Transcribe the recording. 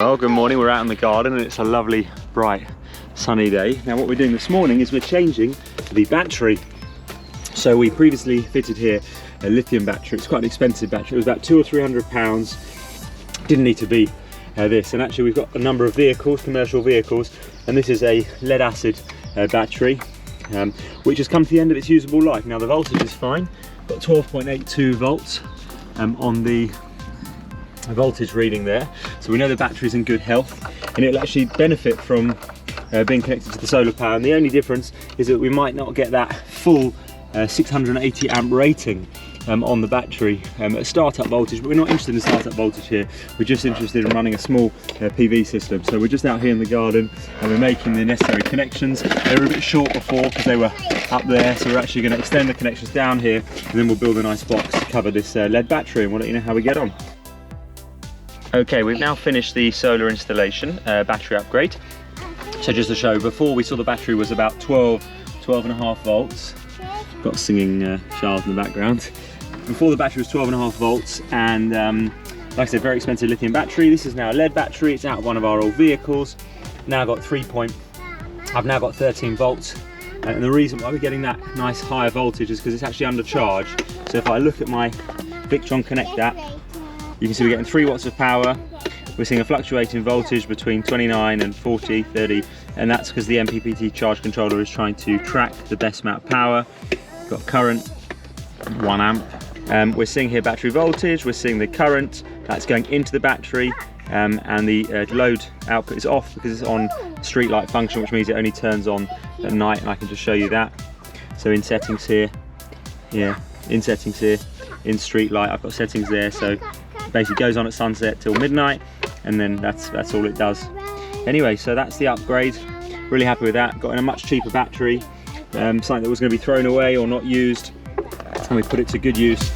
Well, good morning. We're out in the garden and it's a lovely, bright, sunny day. Now what we're doing this morning is we're changing the battery. So we previously fitted here a lithium battery. It's quite an expensive battery. It was about £200 or £300. Didn't need to be this. And actually we've got a number of vehicles, commercial vehicles, and this is a lead acid battery, which has come to the end of its usable life. Now the voltage is fine. Got 12.82 volts on the voltage reading there, so we know the battery's in good health and it'll actually benefit from being connected to the solar power. And the only difference is that we might not get that full 680 amp rating on the battery at startup voltage, but we're not interested in startup voltage here. We're just interested in running a small PV system. So we're just out here in the garden and we're making the necessary connections. They were a bit short before because they were up there, so we're actually going to extend the connections down here and then we'll build a nice box to cover this lead battery, and we'll let you know how we get on. Okay, we've now finished the solar installation, battery upgrade. So just to show, before we saw the battery was about 12.5 volts. Got singing Charles in the background. Before the battery was 12.5 volts, and like I said, very expensive lithium battery. This is now a lead battery. It's out of one of our old vehicles. I've now got 13 volts. And the reason why we're getting that nice higher voltage is because it's actually under charge. So if I look at my Victron Connect app, you can see we're getting 3 watts of power. We're seeing a fluctuating voltage between 29 and 40, 30, and that's because the MPPT charge controller is trying to track the best amount of power. We've got current, 1 amp. We're seeing here battery voltage, we're seeing the current that's going into the battery, and the load output is off because it's on street light function, which means it only turns on at night, and I can just show you that. So in settings here, in street light, I've got settings there, so basically goes on at sunset till midnight, and then that's all it does. Anyway, so that's the upgrade. Really happy with that. Got in a much cheaper battery, something that was going to be thrown away or not used, and we put it to good use.